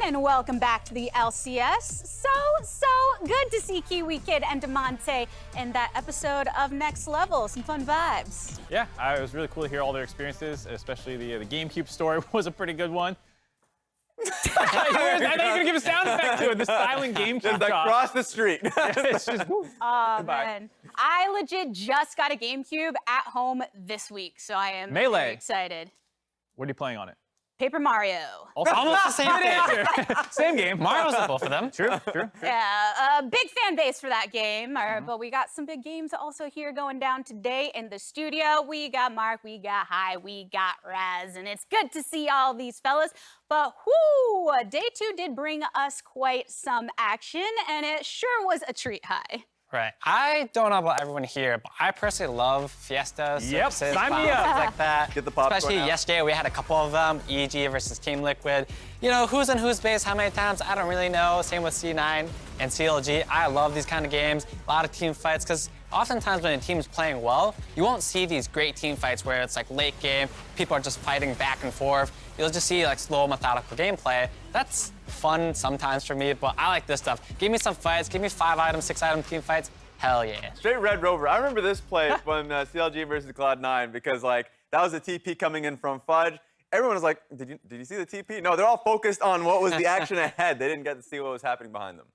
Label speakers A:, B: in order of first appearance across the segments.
A: and welcome back to the LCS. So good to see Kiwi Kid and Demonte in that episode of Next Level. Some fun vibes.
B: Yeah, it was really cool to hear all their experiences, especially the GameCube story was a pretty good one. I thought you were gonna give a sound effect to it, the silent GameCube
C: just like
B: talk.
C: across the street.
B: It's just,
A: Oh,
B: goodbye.
A: man. I legit just got a GameCube at home this week, so I am
B: Melee.
A: very excited.
B: What are you playing on it?
A: Paper Mario.
B: Also,
D: Almost the same
B: good
D: thing.
B: answer. Same game.
D: Mario's a both of them.
B: True.
A: Yeah, a big fan base for that game. But we got some big games also here going down today in the studio. We got Mark, we got Hi, we got Raz, and it's good to see all these fellas. But whoo, day 2 did bring us quite some action, and it sure was a treat, Hi.
D: Right. I don't know about everyone here, but I personally love fiestas.
B: Yep,
D: circuses,
B: sign me
D: things
B: up.
D: like that.
C: Get the popcorn
D: Especially
C: out.
D: yesterday, we had a couple of them. EG versus Team Liquid. You know, who's in whose base, how many times, I don't really know. Same with C9 and CLG. I love these kind of games. A lot of team fights, because oftentimes when a team's playing well, you won't see these great team fights where it's like late game, people are just fighting back and forth. You'll just see like slow, methodical gameplay. That's fun sometimes for me, but I like this stuff. Give me some fights, give me 5-item, 6-item team fights. Hell yeah.
C: Straight Red Rover. I remember this play when CLG versus Cloud9 because like that was a TP coming in from Fudge. Everyone was like, did you see the TP? No, they're all focused on what was the action ahead. They didn't get to see what was happening behind them.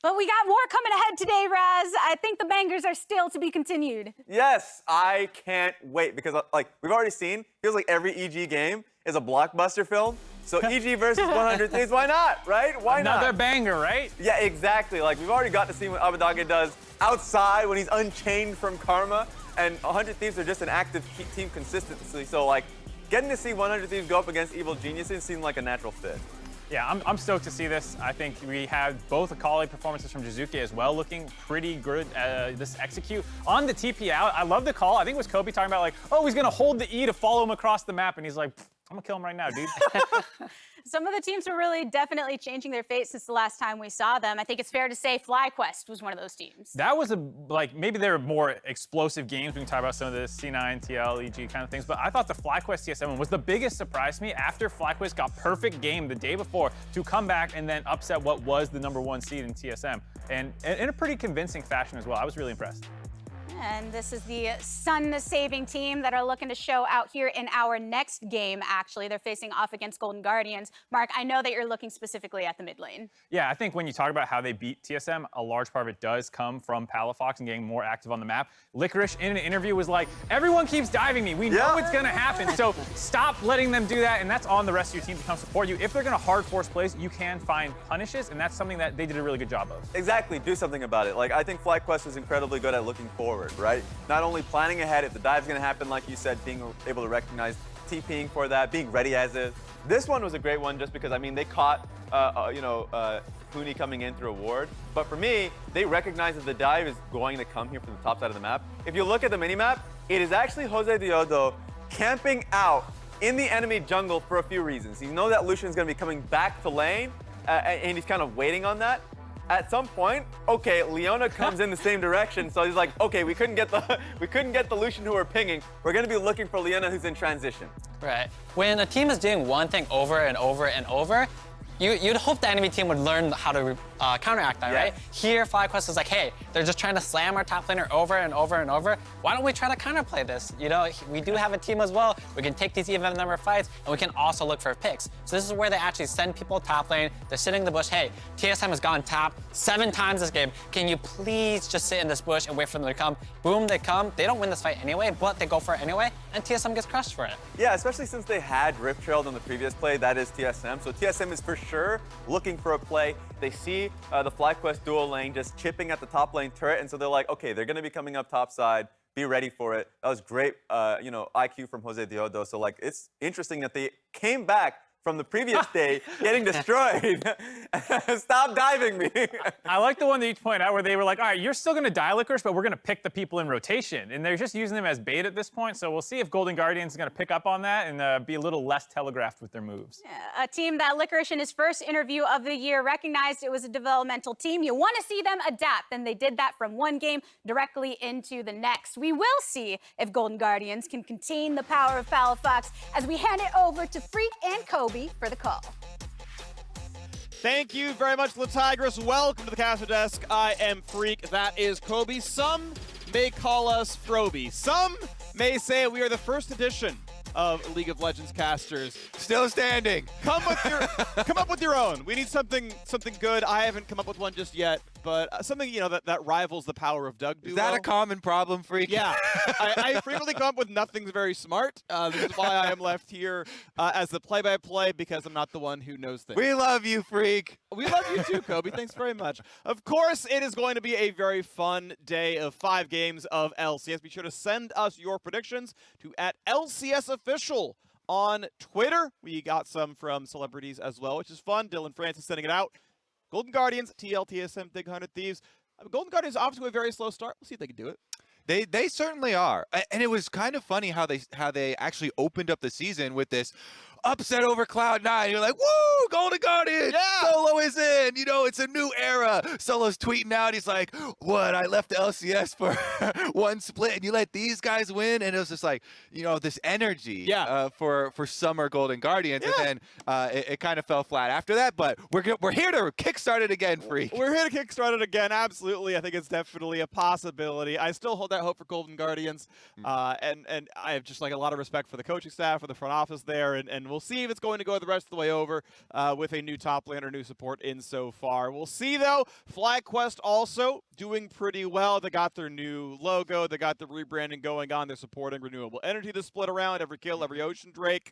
A: But we got more coming ahead today, Raz. I think the bangers are still to be continued.
C: Yes, I can't wait because like we've already seen, feels like every EG game is a blockbuster film. So EG versus 100 Thieves, why not, right? Why not?
B: Another banger, right?
C: Yeah, exactly. Like we've already got to see what Abadage does outside when he's unchained from Karma, and 100 Thieves are just an active team consistently. So like getting to see 100 Thieves go up against Evil Geniuses seemed like a natural fit.
B: Yeah, I'm stoked to see this. I think we had both Akali performances from Jizuke as well, looking pretty good this execute. On the TP out, I love the call. I think it was Kobe talking about like, oh, he's gonna hold the E to follow him across the map, and he's like, I'm gonna kill him right now, dude.
A: Some of the teams are really definitely changing their fate since the last time we saw them. I think it's fair to say FlyQuest was one of those teams.
B: That was maybe there were more explosive games. We can talk about some of the C9, TL, EG kind of things, but I thought the FlyQuest TSM one was the biggest surprise to me after FlyQuest got perfect game the day before to come back and then upset what was the #1 seed in TSM, and in a pretty convincing fashion as well. I was really impressed.
A: And this is the sun-saving team that are looking to show out here in our next game, actually. They're facing off against Golden Guardians. Mark, I know that you're looking specifically at the mid lane.
B: Yeah, I think when you talk about how they beat TSM, a large part of it does come from Palafox and getting more active on the map. Licorice in an interview was like, everyone keeps diving me. We know it's gonna happen, so stop letting them do that, and that's on the rest of your team to come support you. If they're gonna hard force plays, you can find punishes, and that's something that they did a really good job of.
C: Exactly, do something about it. Like I think FlyQuest is incredibly good at looking forward, right? Not only planning ahead if the dive's gonna happen, like you said, being able to recognize TPing for that, being ready as is. This one was a great one just because, I mean, they caught, Huni coming in through a ward. But for me, they recognize that the dive is going to come here from the top side of the map. If you look at the minimap, it is actually Jose Diodo camping out in the enemy jungle for a few reasons. You know that Lucian's gonna be coming back to lane, and he's kind of waiting on that. At some point, okay, Leona comes in the same direction, so he's like, okay, we couldn't get the Lucian who we're pinging. We're gonna be looking for Leona who's in transition.
D: Right. When a team is doing one thing over and over and over, you'd hope the enemy team would learn how to counteract that, right? Here, FlyQuest is like, hey, they're just trying to slam our top laner over and over and over. Why don't we try to counterplay this? You know, we do have a team as well. We can take these even number of fights, and we can also look for picks. So this is where they actually send people top lane. They're sitting in the bush. Hey, TSM has gone top 7 times this game. Can you please just sit in this bush and wait for them to come? Boom, they come. They don't win this fight anyway, but they go for it anyway, and TSM gets crushed for it.
C: Yeah, especially since they had Rift Trailed on the previous play, that is TSM. So TSM is for sure looking for a play. They see the FlyQuest dual lane just chipping at the top lane turret, and so they're like, okay, they're gonna be coming up top side. Be ready for it. That was great, IQ from Jose Diodo. So like, it's interesting that they came back from the previous day getting destroyed. Stop diving me.
B: I like the one that you pointed out where they were like, all right, you're still gonna die Licorice, but we're gonna pick the people in rotation. And they're just using them as bait at this point. So we'll see if Golden Guardians is gonna pick up on that and be a little less telegraphed with their moves.
A: Yeah, a team that Licorice in his first interview of the year recognized it was a developmental team. You want to see them adapt, and they did that from one game directly into the next. We will see if Golden Guardians can contain the power of Palafox as we hand it over to Freak and Kobe for the call.
E: Thank you very much, Latigress. Welcome to the caster desk. I am Freak. That is Kobe. Some may call us Froby. Some may say we are the first edition of League of Legends casters.
F: Still standing.
E: Come up with your own. We need something good. I haven't come up with one just yet, but something that rivals the power of Doug Duo.
F: Is that a common problem, Freak?
E: Yeah, I frequently come up with nothing very smart. This is why I am left here as the play-by-play, because I'm not the one who knows things.
F: We love you, Freak.
E: We love you too, Kobe. Thanks very much. Of course, it is going to be a very fun day of 5 games of LCS. Be sure to send us your predictions to @LCSOfficial on Twitter. We got some from celebrities as well, which is fun. Dylan Francis sending it out. Golden Guardians, TLTSM, Big 100 Thieves. Golden Guardians off to a very slow start. We'll see if they can do it.
F: They certainly are. And it was kind of funny how they actually opened up the season with this upset over Cloud9. You're like, woo, Golden Guardians,
E: yeah!
F: Solo is in. It's a new era. Solo's tweeting out. He's like, what? I left the LCS for one split, and you let these guys win? And it was just like, this energy for Summer Golden Guardians.
E: Yeah.
F: And then it kind of fell flat after that. But we're here to kickstart it again, Freak.
E: We're here to kickstart it again. Absolutely. I think it's definitely a possibility. I still hold that hope for Golden Guardians. And I have just a lot of respect for the coaching staff, for the front office there, and we'll see if it's going to go the rest of the way over with a new top laner, new support in so far. We'll see, though. FlyQuest also doing pretty well. They got their new logo. They got the rebranding going on. They're supporting renewable energy to split around every kill, every Ocean Drake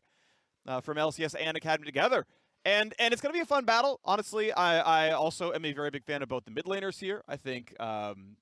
E: from LCS and Academy together. And it's going to be a fun battle. Honestly, I also am a very big fan of both the mid laners here. I think,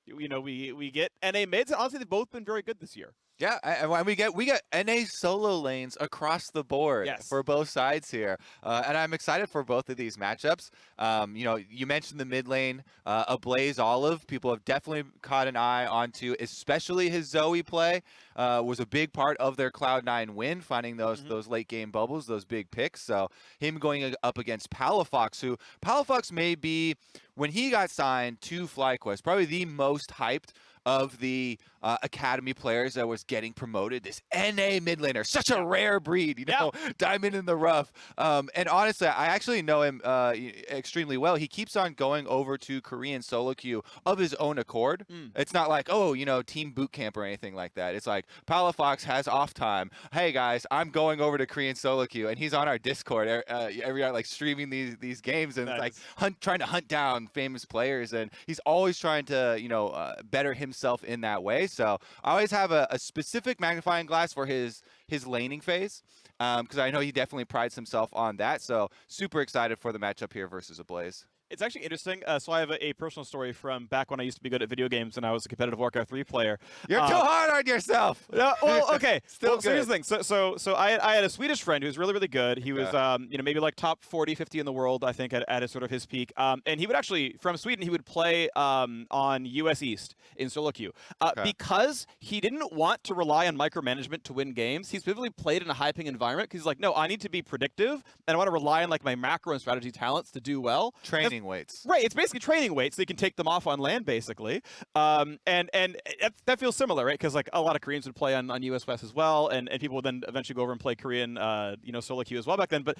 E: we get NA mids. Honestly, they've both been very good this year.
F: Yeah, and we get NA solo lanes across the board for both sides here, and I'm excited for both of these matchups. You mentioned the mid lane, Ablaze Olive. People have definitely caught an eye onto, especially his Zoe play. Was a big part of their Cloud9 win, finding those late game bubbles, those big picks. So him going up against Palafox, who Palafox may be, when he got signed to FlyQuest, probably the most hyped of the Academy players that was getting promoted. This NA mid laner, such a rare breed, diamond in the rough. And honestly, I actually know him extremely well. He keeps on going over to Korean solo queue of his own accord. It's not like, team boot camp or anything like that. It's like Palafox has off time. Hey guys, I'm going over to Korean solo queue, and he's on our Discord every hour, streaming these games and trying to hunt down famous players. And he's always trying to better himself in that way. So I always have a specific magnifying glass for his laning phase, because I know he definitely prides himself on that. So super excited for the matchup here versus Ablaze.
E: It's actually interesting. So I have a personal story from back when I used to be good at video games and I was a competitive Warcraft 3 player.
F: You're too hard on yourself.
E: Well, okay.
F: Still
E: So here's the thing. So I had a Swedish friend who was really, really good. He was, maybe top 40, 50 in the world, I think, at sort of his peak. And he would actually, from Sweden, he would play on US East in solo queue. Because he didn't want to rely on micromanagement to win games, he's specifically played in a high ping environment because he's like, no, I need to be predictive and I want to rely on my macro and strategy talents to do well.
F: Training weights.
E: Right, it's basically training weights, so you can take them off on land, basically. And that feels similar, right? Because a lot of Koreans would play on US West as well, and people would then eventually go over and play Korean, solo queue as well back then. But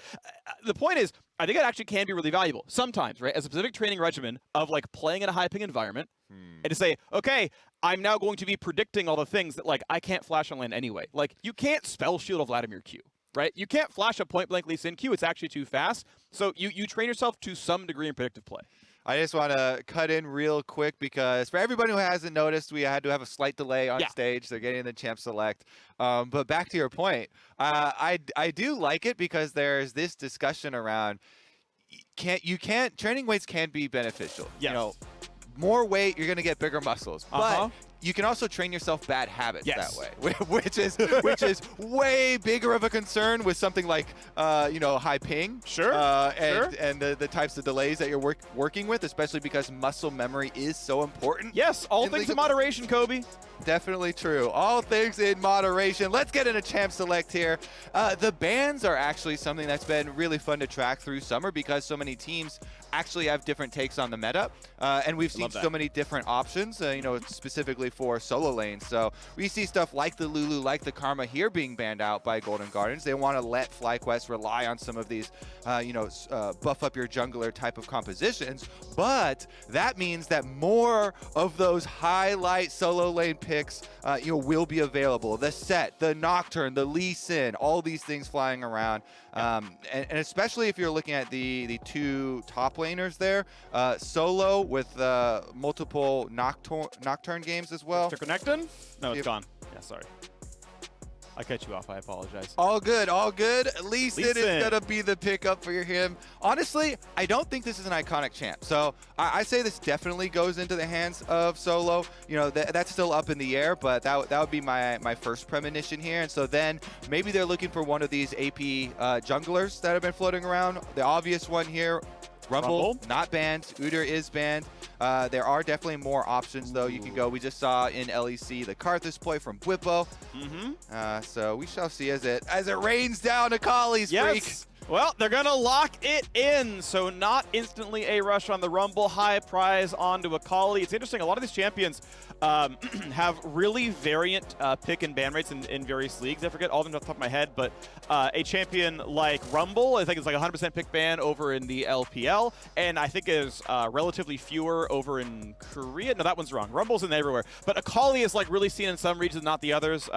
E: the point is, I think it actually can be really valuable sometimes, right? As a specific training regimen of playing in a high ping environment, and to say, okay, I'm now going to be predicting all the things that I can't flash on land anyway. You can't spell shield a Vladimir Q. Right? You can't flash a point-blank Lee Sin Q. It's actually too fast. So you train yourself to some degree in predictive play.
F: I just want to cut in real quick because for everybody who hasn't noticed, we had to have a slight delay on stage. They're getting the champ select. But back to your point, I do like it because there's this discussion around training weights can be beneficial.
E: Yes.
F: More weight, you're going to get bigger muscles. But you can also train yourself bad habits that way, which is way bigger of a concern with something like high ping. And the types of delays that you're working with, especially because muscle memory is so important.
E: Yes, all things in moderation, Kobe.
F: definitely true. All things in moderation. Let's get into Champ Select here. The bans are actually something that's been really fun to track through summer because so many teams actually have different takes on the meta, and we've seen so many different options, you know, specifically for solo lanes. So we see stuff like the Lulu, like the Karma here being banned out by Golden Guardians. They want to let FlyQuest rely on some of these, you know, buff up your jungler type of compositions, but that means that more of those highlight solo lane picks, you know, will be available. The Set, the Nocturne, the Lee Sin, all these things flying around, and especially if you're looking at the two top laners there, solo with multiple Nocturne games as well.
E: Mr. Connectin? No, it's gone. Yeah, sorry. I cut you off. I apologize.
F: All good, all good. Lee Sin is going to be the pickup for him. Honestly, I don't think this is an iconic champ. So I say this definitely goes into the hands of solo. You know, that's still up in the air, but that would be my first premonition here. And so then maybe they're looking for one of these AP junglers that have been floating around. The obvious one here, Rumble, not banned. Udyr is banned. There are definitely more options, though. You can go. We just saw in LEC the Karthus play from Bwipo. So we shall see as it rains down Akali's freak.
E: Well, they're going to lock it in, so not instantly a rush on the Rumble. High prize onto Akali. It's interesting. A lot of these champions have really variant pick and ban rates in various leagues. I forget all of them off the top of my head, but a champion like Rumble, I think it's like 100% pick ban over in the LPL, and I think is relatively fewer over in Korea. No, that one's wrong. Rumble's in everywhere, but Akali is like really seen in some regions, not the others.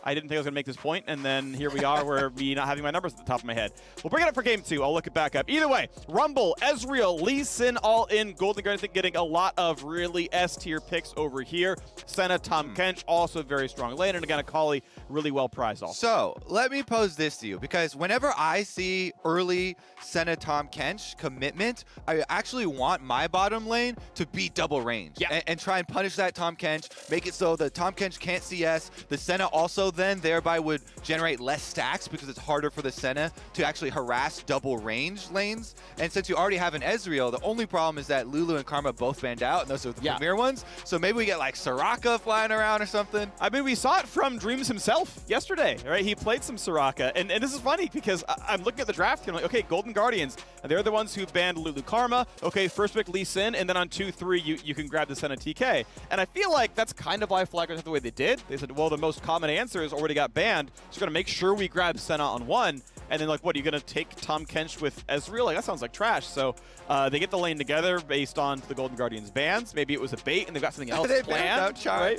E: I didn't think I was going to make this point, and then here we are, where me not having my numbers at the top of my head. We'll bring it up for game 2. I'll look it back up. Either way, Rumble, Ezreal, Lee Sin, all in. Golden Guardians getting a lot of really S-tier picks over here. Senna, Tahm Kench, also very strong lane, and again, Akali, really well prized also.
F: So let me pose this to you, because whenever I see early Senna, Tahm Kench commitment, I actually want my bottom lane to be double range and try and punish that Tahm Kench, make it so the Tahm Kench can't CS. The Senna also then thereby would generate less stacks because it's harder for the Senna to actually harass double range lanes. And since you already have an Ezreal, the only problem is that Lulu and Karma both banned out, and those are the premier ones. So maybe we get like Soraka flying around or something.
E: I mean, we saw it from Dreams himself yesterday, right? He played some Soraka, and this is funny because I'm looking at the draft and I'm like, okay, Golden Guardians, and they're the ones who banned Lulu Karma. Okay, first pick Lee Sin, and then on 2-3 you can grab the Senna TK. And I feel like that's kind of why FlyQuest did the way they did. They said, well, the most common answer is already got banned, so we're going to make sure we grab Senna on 1. And then, like, what, are you going to take Tahm Kench with Ezreal? Like, that sounds like trash. So they get the lane together based on the Golden Guardians bans. Maybe it was a bait and they've got something else planned. Right?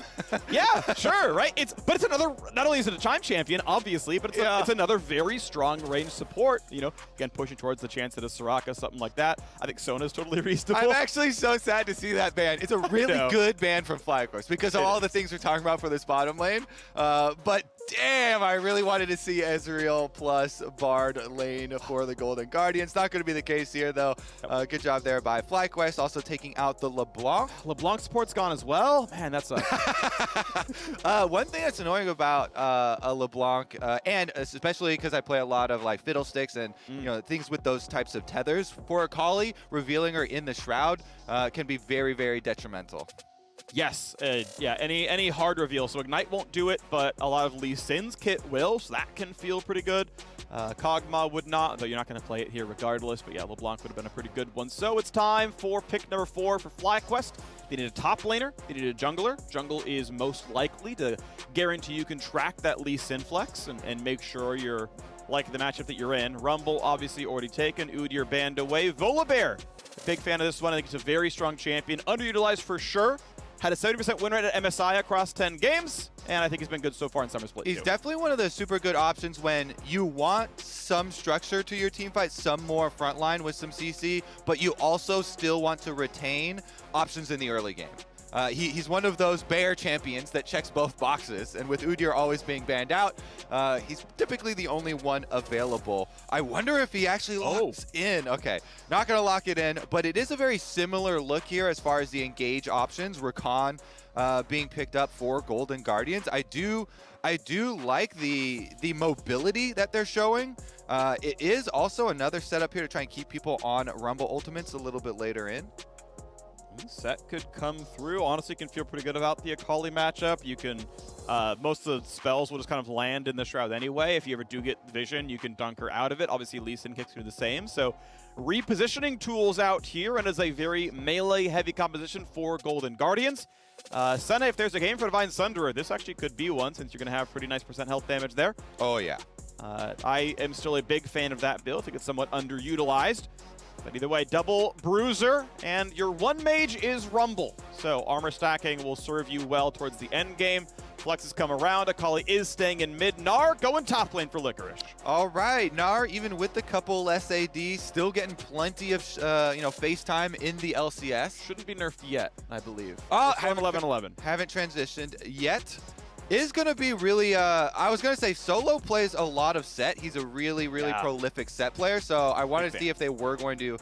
E: Yeah, sure, right? But it's another, not only is it a Chime champion, obviously, but it's another very strong range support. You know, again, pushing towards the chance at a Soraka, something like that. I think Sona's totally reasonable.
F: I'm actually so sad to see that ban. It's a really good ban from FlyQuest because of all the things we're talking about for this bottom lane. But damn, I really wanted to see Ezreal plus Bard lane for the Golden Guardians. Not going to be the case here, though. Good job there by FlyQuest, also taking out the LeBlanc.
E: LeBlanc support's gone as well. Man, that's a...
F: one thing that's annoying about a LeBlanc, and especially because I play a lot of like Fiddlesticks and you know things with those types of tethers, for Akali, revealing her in the Shroud can be very, very detrimental.
E: Yes, yeah, any hard reveal. So Ignite won't do it, but a lot of Lee Sin's kit will, so that can feel pretty good. Kog'Maw would not, though you're not going to play it here regardless, but yeah, LeBlanc would have been a pretty good one. So it's time for pick number 4 for FlyQuest. They need a top laner, they need a jungler. Jungle is most likely to guarantee you can track that Lee Sin flex and make sure you're like the matchup that you're in. Rumble, obviously already taken. Udyr banned away. Volibear, big fan of this one. I think it's a very strong champion. Underutilized for sure. Had a 70% win rate at MSI across 10 games, and I think he's been good so far in Summer Split.
F: He's definitely one of the super good options when you want some structure to your team fight, some more frontline with some CC, but you also still want to retain options in the early game. He's one of those bear champions that checks both boxes, and with Udyr always being banned out, he's typically the only one available. I wonder if he actually locks in. Okay, not going to lock it in, but it is a very similar look here as far as the engage options. Rakan being picked up for Golden Guardians. I do like the mobility that they're showing. It is also another setup here to try and keep people on Rumble Ultimates a little bit later in.
E: Set could come through. Honestly, can feel pretty good about the Akali matchup. You can, most of the spells will just kind of land in the Shroud anyway. If you ever do get Vision, you can dunk her out of it. Obviously, Lee Sin kicks through the same. So repositioning tools out here, and is a very melee-heavy composition for Golden Guardians. Senna, if there's a game for Divine Sunderer, this actually could be one, since you're going to have pretty nice % health damage there.
F: Oh, yeah.
E: I am still a big fan of that build. I think it's somewhat underutilized. But either way, double Bruiser, and your one mage is Rumble. So armor stacking will serve you well towards the end game. Flexes come around. Akali is staying in mid. Gnar going top lane for Licorice.
F: All right, Gnar, even with the couple SAD, still getting plenty of face time in the LCS.
E: Shouldn't be nerfed yet, I believe.
F: Oh,
E: 11-11.
F: Haven't transitioned yet. Is going to be really, I was going to say Solo plays a lot of set. He's a really prolific set player. So I wanted to see if they were going to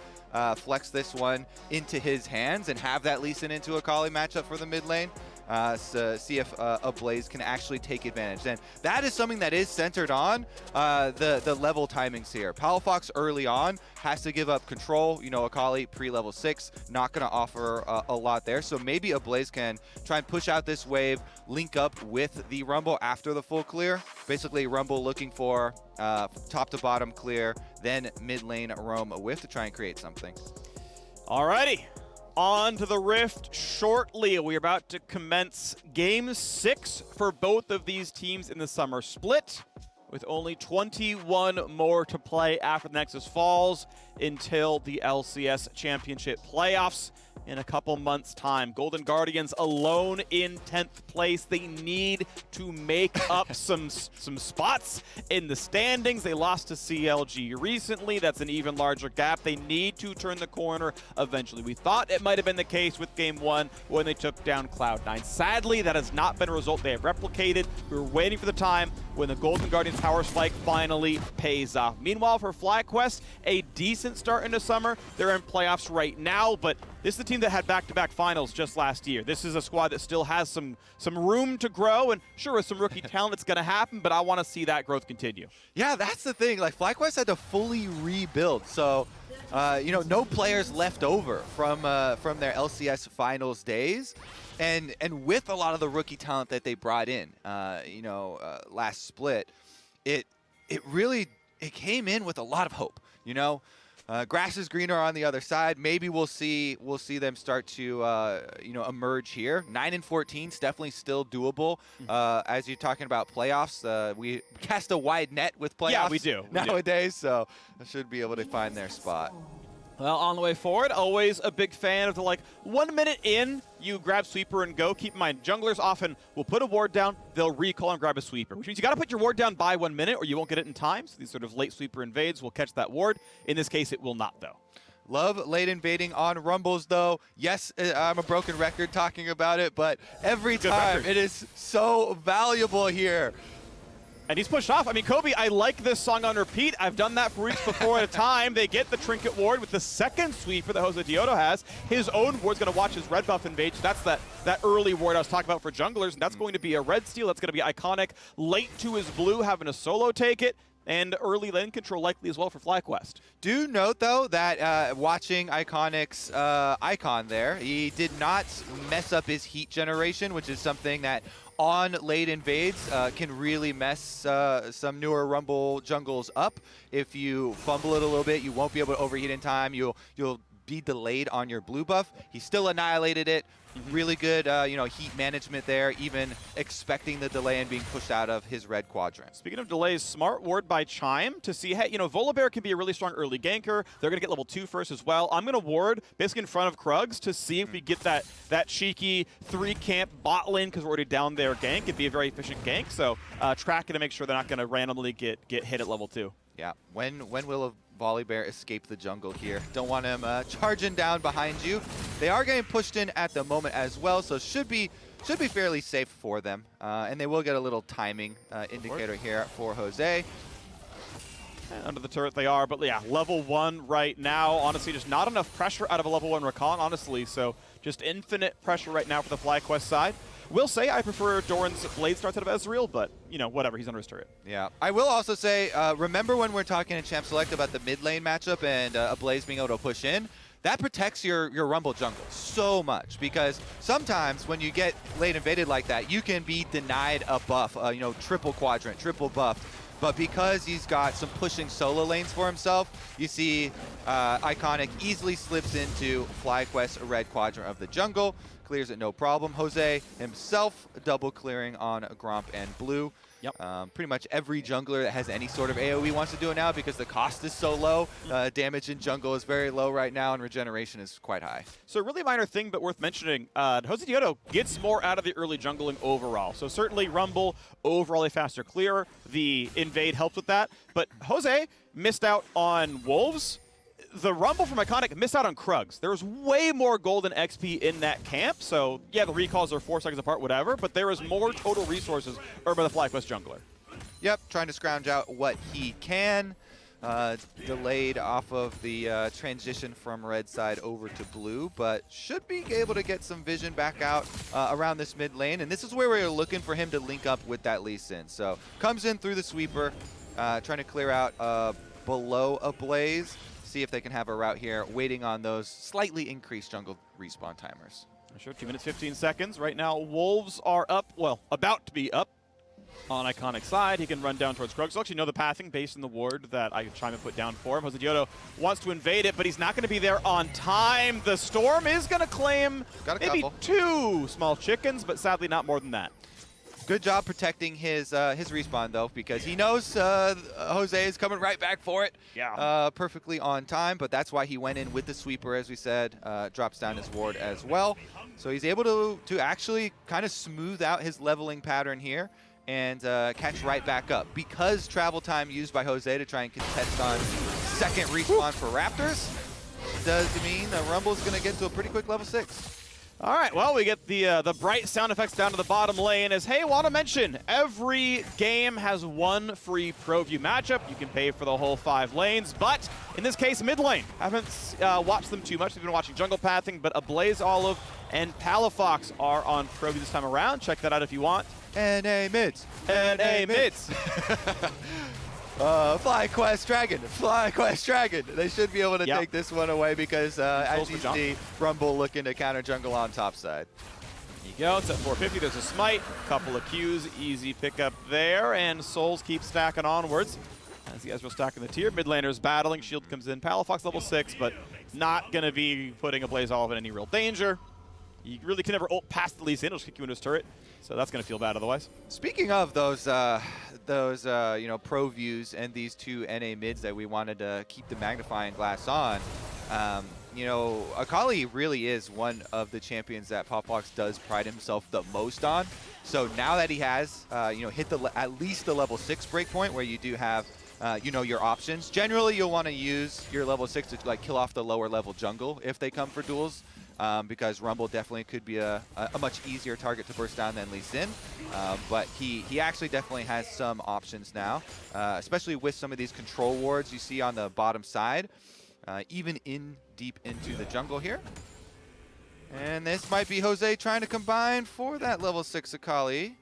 F: flex this one into his hands and have that Lee Sin into Akali matchup for the mid lane. So see if a Blaze can actually take advantage. And that is something that is centered on the level timings here. Palafox early on has to give up control. You know, Akali pre-level 6, not going to offer a lot there. So maybe a Blaze can try and push out this wave, link up with the Rumble after the full clear. Basically, Rumble looking for top to bottom clear, then mid lane roam a whiff to try and create something.
E: Alrighty. On to the Rift shortly. We're about to commence Game 6 for both of these teams in the Summer Split, with only 21 more to play after the Nexus Falls until the LCS Championship playoffs in a couple months' time. Golden Guardians alone in 10th place. They need to make up some spots in the standings. They lost to CLG recently. That's an even larger gap. They need to turn the corner eventually. We thought it might have been the case with Game 1 when they took down Cloud9. Sadly, that has not been a result they have replicated. We were waiting for the time when the Golden Guardians Power Spike finally pays off. Meanwhile, for FlyQuest, a decent start into summer. They're in playoffs right now, but this is the team that had back-to-back finals just last year. This is a squad that still has some room to grow, and sure, with some rookie talent, it's going to happen, but I want to see that growth continue.
F: Yeah, that's the thing. Like, FlyQuest had to fully rebuild, so no players left over from their LCS finals days. And with a lot of the rookie talent that they brought in, last split, it really came in with a lot of hope. Grass is greener on the other side. Maybe we'll see them start to emerge here. 9-14 is definitely still doable. As you're talking about playoffs, we cast a wide net with playoffs.
E: Yeah, we do
F: nowadays, so I should be able to find their spot.
E: Well, on the way forward, always a big fan of the 1 minute in, you grab sweeper and go. Keep in mind, junglers often will put a ward down, they'll recall and grab a sweeper, which means you got to put your ward down by 1 minute or you won't get it in time. So these sort of late sweeper invades will catch that ward. In this case, it will not, though.
F: Love late invading on Rumbles, though. Yes, I'm a broken record talking about it, but every time it is so valuable here.
E: And he's pushed off. I mean, Kobe, I like this song on repeat. I've done that for weeks before at a time. They get the Trinket Ward with the second sweeper that Jose Diodo has. His own ward's going to watch his red buff invade. So that's that early ward I was talking about for junglers. And that's going to be a red steal. That's going to be iconic. Late to his blue, having a solo take it. And early lane control likely as well for FlyQuest.
F: Do note, though, that watching Iconic's icon there, he did not mess up his heat generation, which is something that on late invades can really mess some newer Rumble jungles up. If you fumble it a little bit, you won't be able to overheat in time. You'll be delayed on your blue buff. He still annihilated it. Really good, heat management there, even expecting the delay and being pushed out of his red quadrant.
E: Speaking of delays, smart ward by Chime to see, hey, Volibear can be a really strong early ganker. They're going to get level 2 first as well. I'm going to ward basically in front of Krugs to see if we get that cheeky 3-camp bot lane because we're already down there gank. It'd be a very efficient gank, so tracking to make sure they're not going to randomly get hit at level 2.
F: Yeah, when will a Volibear escape the jungle here? Don't want him charging down behind you. They are getting pushed in at the moment as well, so should be fairly safe for them. And they will get a little timing indicator here for Jose.
E: And under the turret they are, but yeah, level 1 right now. Honestly, just not enough pressure out of a level 1 Rakan, honestly. So just infinite pressure right now for the FlyQuest side. Will say I prefer Doran's Blade starts out of Ezreal, but, whatever, he's under his turret.
F: Yeah. I will also say, remember when we're talking in Champ Select about the mid lane matchup and a Blaze being able to push in? that protects your Rumble jungle so much, because sometimes when you get late invaded like that, you can be denied a buff, you know, triple quadrant, triple buff. But because he's got some pushing solo lanes for himself, you see Iconic easily slips into FlyQuest, a red quadrant of the jungle, clears it no problem. Jose himself double clearing on Gromp and Blue.
E: Yep.
F: Pretty much every jungler that has any sort of AoE wants to do it now because the cost is so low. Damage in jungle is very low right now, and regeneration is quite high.
E: So a really minor thing, but worth mentioning, Jose Diodo gets more out of the early jungling overall. So certainly Rumble, overall a faster clear. The invade helps with that. But Jose missed out on Wolves. The Rumble from Iconic missed out on Krugs. There was way more golden XP in that camp, so yeah, the recalls are 4 seconds apart, whatever, but there is more total resources earned by the FlyQuest jungler.
F: Yep, trying to scrounge out what he can. Delayed off of the transition from red side over to blue, but should be able to get some vision back out around this mid lane, and this is where we're looking for him to link up with that Lee Sin. So comes in through the sweeper, trying to clear out below a Blaze. See if they can have a route here, waiting on those slightly increased jungle respawn timers.
E: Sure, 2 minutes, 15 seconds. Right now, Wolves are up, well, about to be up on Iconic side. He can run down towards Krugs. So actually know the pathing based on the ward that Chima put down for him. Jose Diodo wants to invade it, but he's not going to be there on time. The Storm is going to claim maybe 2 small chickens, but sadly not more than that.
F: Good job protecting his respawn, though, because he knows Jose is coming right back for it.
E: Yeah.
F: Perfectly on time, but that's why he went in with the sweeper, as we said. Drops down his ward as well. So he's able to actually kind of smooth out his leveling pattern here and catch right back up. Because travel time used by Jose to try and contest on second respawn for Raptors does mean the Rumble's going to get to a pretty quick level 6.
E: All right, well, we get the bright sound effects down to the bottom lane. As, hey, want to mention, every game has 1 free Pro View matchup. You can pay for the whole 5 lanes, but in this case, mid lane. Haven't watched them too much. We've been watching jungle pathing, but Ablaze Olive and Palafox are on Pro View this time around. Check that out if you want.
F: NA mids.
E: NA mids.
F: FlyQuest Dragon. They should be able to take this one away because as you see, Rumble looking to counter jungle on top side.
E: There you go, it's at 450, there's a smite, couple of Qs, easy pickup there, and Souls keep stacking onwards. As the Ezreal stacking the tier, mid laner's battling, shield comes in, Palafox level 6, but not gonna be putting a Blaze Olive in any real danger. You really can never ult past the Lee Sin, it'll just kick you into his turret. So that's going to feel bad otherwise.
F: Speaking of those you know, pro views and these 2 NA mids that we wanted to keep the magnifying glass on, you know, Akali really is one of the champions that Palafox does pride himself the most on. So now that he has, you know, hit at least the level 6 breakpoint where you do have, you know, your options. Generally, you'll want to use your level 6 to like kill off the lower level jungle if they come for duels. Because Rumble definitely could be a much easier target to burst down than Lee Sin. But he actually definitely has some options now, especially with some of these control wards you see on the bottom side, even deep into the jungle here. And this might be Jose trying to combine for that level 6 Akali.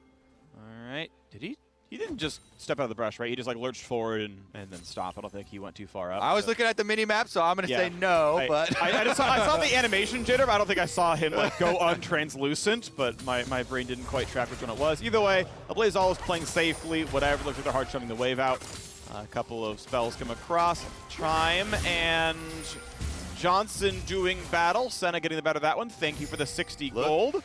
E: All right, did he? He didn't just step out of the brush, right? He just like lurched forward and then stopped. I don't think he went too far up.
F: I was looking at the mini map, so I'm going to say no. But
E: I saw the animation jitter, but I don't think I saw him like go untranslucent. But my brain didn't quite track which one it was. Either way, Ablaze Olive is playing safely. Whatever. Looks like they're hard shoving the wave out. A couple of spells come across. Chime and Johnson doing battle. Senna getting the better of that one. Thank you for the 60 gold.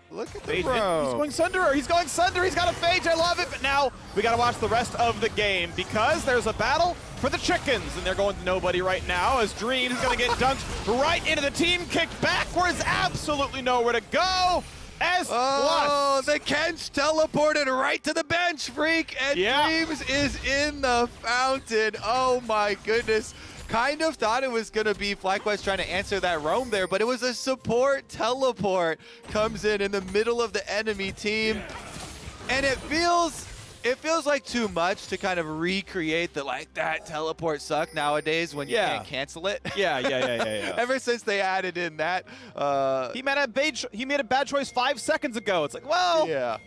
F: Look at
E: Phage,
F: the bro.
E: he's going Sunderer. He's going Sunder. He's got a Phage. I love it. But now we got to watch the rest of the game because there's a battle for the chickens. And they're going to nobody right now as Dream is going to get dunked right into the team. Kicked backwards. Absolutely nowhere to go.
F: Oh, the Kench teleported right to the bench, Freak. And Dreams is in the fountain. Oh, my goodness. Kind of thought it was going to be FlyQuest trying to answer that roam there, but it was a support teleport. Comes in the middle of the enemy team. And it feels like too much to kind of recreate that teleport suck nowadays when you can't cancel it.
E: Yeah.
F: Ever since they added in that.
E: He made a bad choice 5 seconds ago. It's like, well,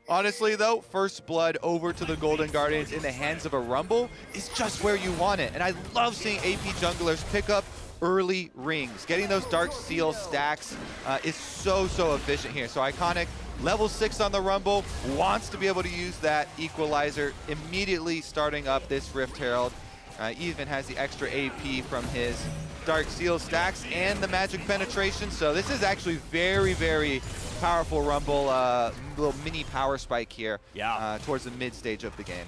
F: Honestly, though, first blood over to the Golden Guardians in the hands of a Rumble is just where you want it. And I love seeing AP junglers pick up early rings. Getting those Dark Seal stacks is so efficient here. So Iconic, level 6 on the Rumble, wants to be able to use that equalizer immediately starting up this Rift Herald. Even has the extra AP from his Dark Seal stacks and the magic penetration. So this is actually very powerful Rumble, little mini power spike here towards the mid stage of the game.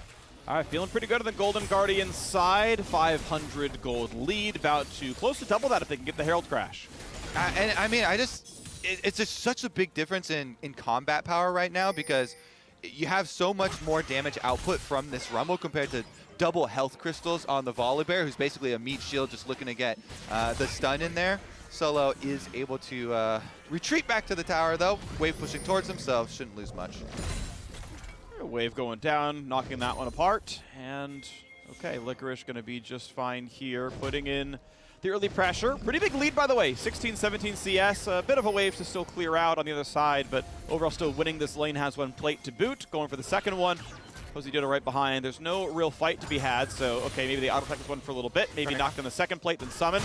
E: All right, feeling pretty good on the Golden Guardian side. 500 gold lead, about to close to double that if they can get the Herald Crash.
F: And I mean, it's just such a big difference in combat power right now because you have so much more damage output from this Rumble compared to double health crystals on the Volibear, who's basically a meat shield just looking to get the stun in there. Solo is able to retreat back to the tower though. Wave pushing towards him, so shouldn't lose much.
E: Wave going down, knocking that one apart. And okay, Licorice gonna be just fine here, putting in the early pressure. Pretty big lead, by the way, 16-17 CS. A bit of a wave to still clear out on the other side, but overall still winning this lane, has one plate to boot. Going for the second one. Positano right behind. There's no real fight to be had, so okay, maybe they auto-attack this one for a little bit. Maybe knock on the second plate, then summon.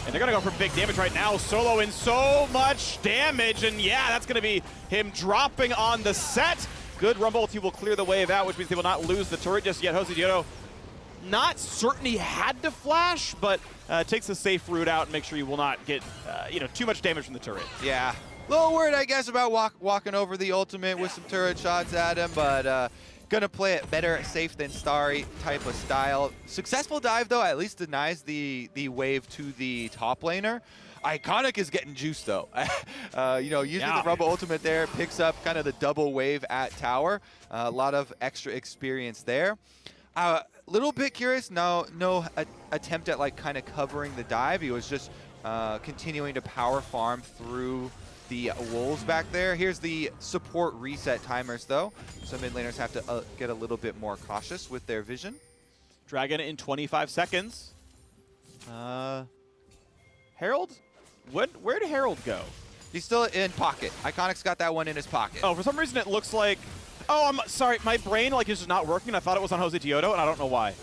E: And they're gonna go for big damage right now. Solo in so much damage, and yeah, that's gonna be him dropping on the set. Good Rumble ulti will clear the wave out, which means they will not lose the turret just yet. Positano not certain he had to flash, but takes the safe route out and make sure he will not get too much damage from the turret.
F: Yeah, little worried I guess about walking over the ultimate with some turret shots at him, but gonna play it better safe than starry type of style. Successful dive though, at least denies the wave to the top laner. Iconic is getting juiced though. Using the Rumble ultimate there, picks up kind of the double wave at tower. A lot of extra experience there. Little bit curious, no attempt at like kind of covering the dive. He was just continuing to power farm through the wolves back there. Here's the support reset timers though. So mid laners have to get a little bit more cautious with their vision.
E: Dragon in 25 seconds. Herald? Where did Herald go?
F: He's still in pocket. Iconic's got that one in his pocket.
E: Oh, for some reason it looks like... Oh, I'm sorry. My brain is just not working. I thought it was on Jose Teodo, and I don't know why.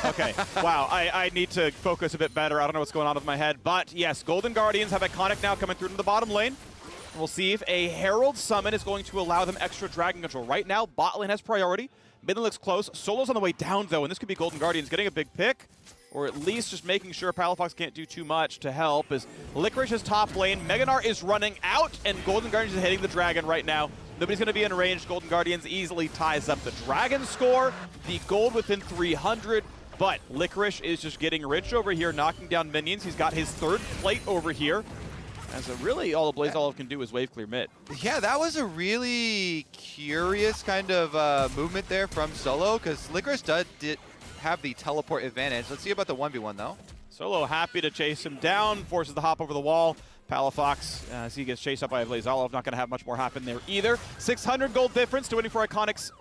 E: Okay. Wow. I need to focus a bit better. I don't know what's going on with my head. But yes, Golden Guardians have Iconic now coming through to the bottom lane. We'll see if a Herald summon is going to allow them extra dragon control. Right now, bot lane has priority. Mid lane looks close. Solo's on the way down, though, and this could be Golden Guardians getting a big pick, or at least just making sure Palafox can't do too much to help. As Licorice is top lane, Meganar is running out, and Golden Guardians is hitting the dragon right now. Nobody's going to be in range. Golden Guardians easily ties up the dragon score, the gold within 300, but Licorice is just getting rich over here, knocking down minions. He's got his third plate over here. And so really all the Blaze Olive can do is wave clear mid.
F: Yeah, that was a really curious kind of movement there from Solo, because Licorice did have the teleport advantage. Let's see about the 1v1 though.
E: Solo happy to chase him down, forces the hop over the wall. Palafox, as he gets chased up by a Blaze Olive, not going to have much more happen there either. 600 gold difference to waiting for Iconic's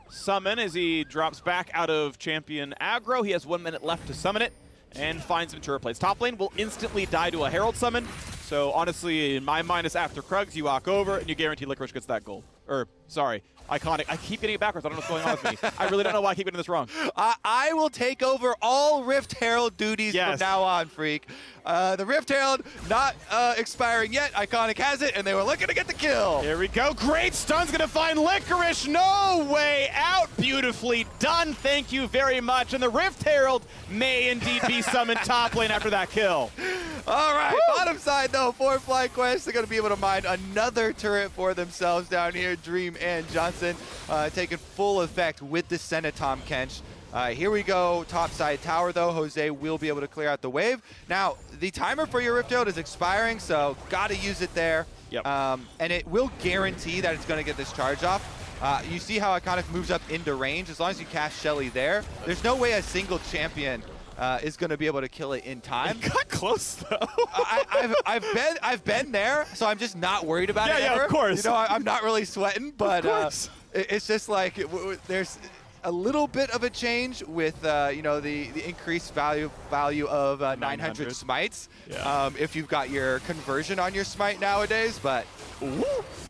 E: summon as he drops back out of champion aggro. He has 1 minute left to summon it and finds some turret plates. Top lane will instantly die to a Herald summon. So honestly, in my mind, it's after Krugs, you walk over and you guarantee Licorice gets that gold. Or, sorry, Iconic. I keep getting it backwards. I don't know what's going on with me. I really don't know why I keep getting this wrong.
F: I will take over all Rift Herald duties from now on, Freak. The Rift Herald not expiring yet. Iconic has it, and they were looking to get the kill.
E: Here we go. Great stun's going to find Licorice. No way out. Beautifully done. Thank you very much. And the Rift Herald may indeed be summoned top lane after that kill.
F: All right, bottom side though, for FlyQuest, they're going to be able to mine another turret for themselves down here. Dream and Johnson taking full effect with the Senatom Kench. Here we go, top side tower though. Jose will be able to clear out the wave. Now, the timer for your Rift Herald is expiring, so got to use it there.
E: Yep.
F: And it will guarantee that it's going to get this charge off. You see how Iconic moves up into range. As long as you cast Shelly there, there's no way a single champion is going to be able to kill it in time.
E: It got close though.
F: I've been there, so I'm just not worried about it.
E: Yeah, of course.
F: You know, I'm not really sweating, but it's just like there's a little bit of a change with the increased value of 900 smites.
E: Yeah.
F: If you've got your conversion on your smite nowadays, but.
E: Ooh.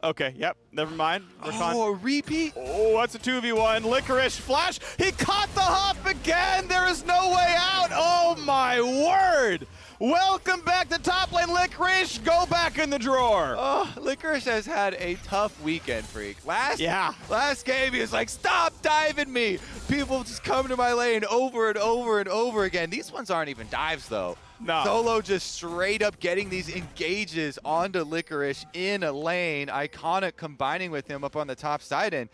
E: Okay, yep, never mind.
F: A repeat?
E: Oh, that's a 2v1. Licorice flash. He caught the hop again. There is no way out. Oh, my word. Welcome back to top lane, Licorice. Go back in the drawer.
F: Oh, Licorice has had a tough weekend, Freak. Last game, he was like, stop diving me. People just come to my lane over and over and over again. These ones aren't even dives, though.
E: No.
F: Solo just straight up getting these engages onto Licorice in a lane. Iconic combining with him up on the top side. And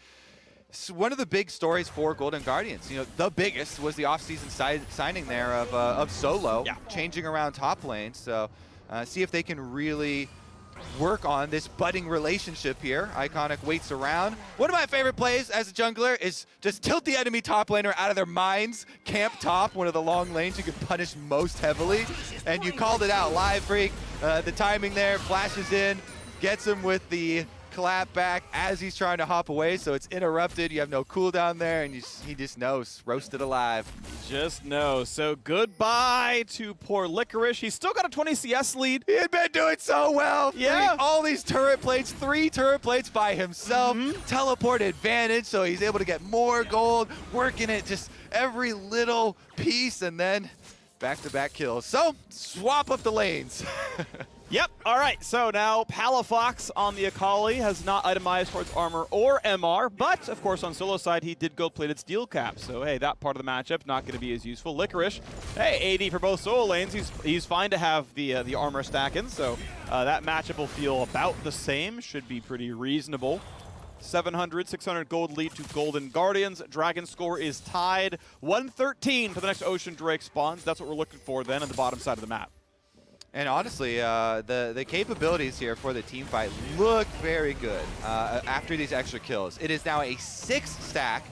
F: one of the big stories for Golden Guardians, you know, the biggest was the offseason signing there of Solo, changing around top lane. So see if they can really work on this budding relationship here. Iconic waits around. One of my favorite plays as a jungler is just tilt the enemy top laner out of their minds, camp top, one of the long lanes you can punish most heavily. And you called it out live, Freak. The timing there, flashes in, gets him with the clap back as he's trying to hop away, so it's interrupted. You have no cooldown there, and he just knows. Roasted alive.
E: Just knows. So goodbye to poor Licorice. He's still got a 20 CS lead.
F: He had been doing so well.
E: Yeah.
F: All these turret plates, 3 turret plates by himself. Teleport advantage, so he's able to get more gold, working it just every little piece, and then back-to-back kills. So swap up the lanes.
E: Yep. All right. So now Palafox on the Akali has not itemized towards armor or MR, but of course on solo side he did gold-plated steel cap. So hey, that part of the matchup not going to be as useful. Licorice, hey, AD for both solo lanes. He's fine to have the armor stacking. So that matchup will feel about the same. Should be pretty reasonable. 700, 600 gold lead to Golden Guardians. Dragon score is tied 113 for the next Ocean Drake spawns. That's what we're looking for then on the bottom side of the map.
F: And honestly, the capabilities here for the team fight look very good after these extra kills. It is now a 6-stack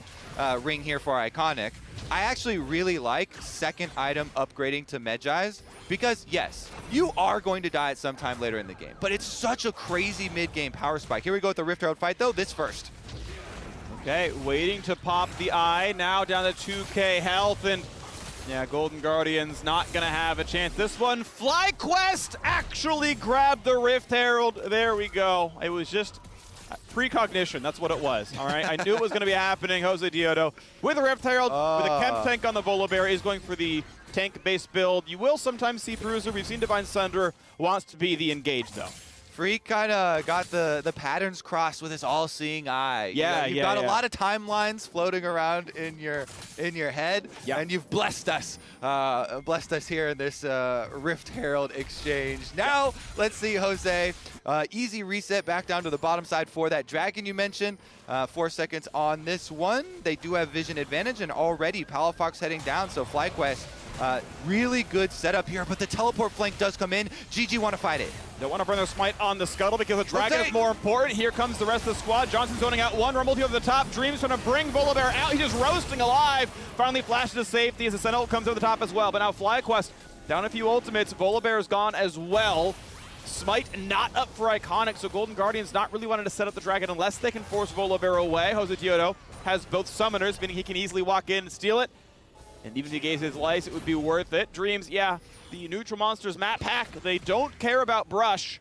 F: ring here for Iconic. I actually really like second item upgrading to Medjai's because, yes, you are going to die at some time later in the game, but it's such a crazy mid-game power spike. Here we go with the Rift Herald fight, though. This first.
E: Okay, waiting to pop the eye. Now down to 2k health, and yeah, Golden Guardians not going to have a chance. This one, FlyQuest actually grabbed the Rift Herald. There we go. It was just precognition. That's what it was. All right, I knew it was going to be happening. Jose Diodo with a Rift Herald, with a Chem tank on the Volibear, is going for the tank-based build. You will sometimes see Bruiser. We've seen Divine Sunder wants to be the engage, though.
F: Freak kind of got the patterns crossed with his all-seeing eye.
E: Yeah,
F: you've got a lot of timelines floating around in your head, and you've blessed us here in this Rift Herald exchange. Now let's see Jose. Easy reset back down to the bottom side for that dragon you mentioned. 4 seconds on this one. They do have vision advantage, and already Palafox heading down. So FlyQuest, really good setup here, but the teleport flank does come in. GG want to fight it.
E: Don't want to burn their smite on the scuttle because the dragon is more important. Here comes the rest of the squad. Johnson's zoning out one. Rumble over the top. Dream's trying to bring Volibear out. He's just roasting alive. Finally flashes to safety as the Sentinel comes over the top as well. But now FlyQuest down a few ultimates. Volibear is gone as well. Smite not up for Iconic, so Golden Guardians not really wanting to set up the dragon unless they can force Volibear away. Jose Diodo has both summoners, meaning he can easily walk in and steal it. And even if he gave his life, it would be worth it. Dreams, yeah, the Neutral Monsters map hack, they don't care about Brush.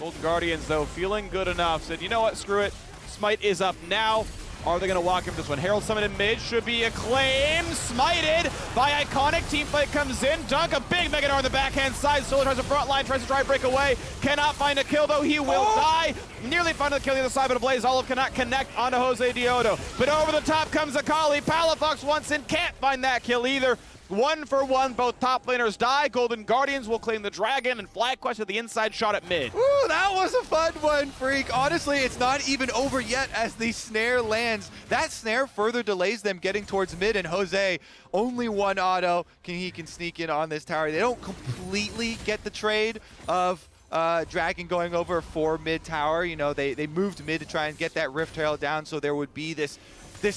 E: Golden Guardians, though, feeling good enough. Said, you know what, screw it. Smite is up now. Are they going to walk him this one? Herald summon in mid, should be acclaimed. Smited by Iconic. Teamfight comes in. Dunk, a big Mega Gnar on the backhand side. Solo tries to front line, tries to try break away. Cannot find a kill, though. He will die. Nearly finding the kill on the other side, but a Blaze Olive cannot connect onto Jose Diodo. But over the top comes Akali. Palafox once in, can't find that kill either. 1 for 1, both top laners die. Golden Guardians will claim the dragon, and FlyQuest with the inside shot at mid.
F: Ooh, that was a fun one, Freak. Honestly, it's not even over yet as the snare lands. That snare further delays them getting towards mid, and Jose, only one auto. He can sneak in on this tower. They don't completely get the trade of Dragon going over for mid tower. You know, they moved mid to try and get that Rift Herald down, so there would be this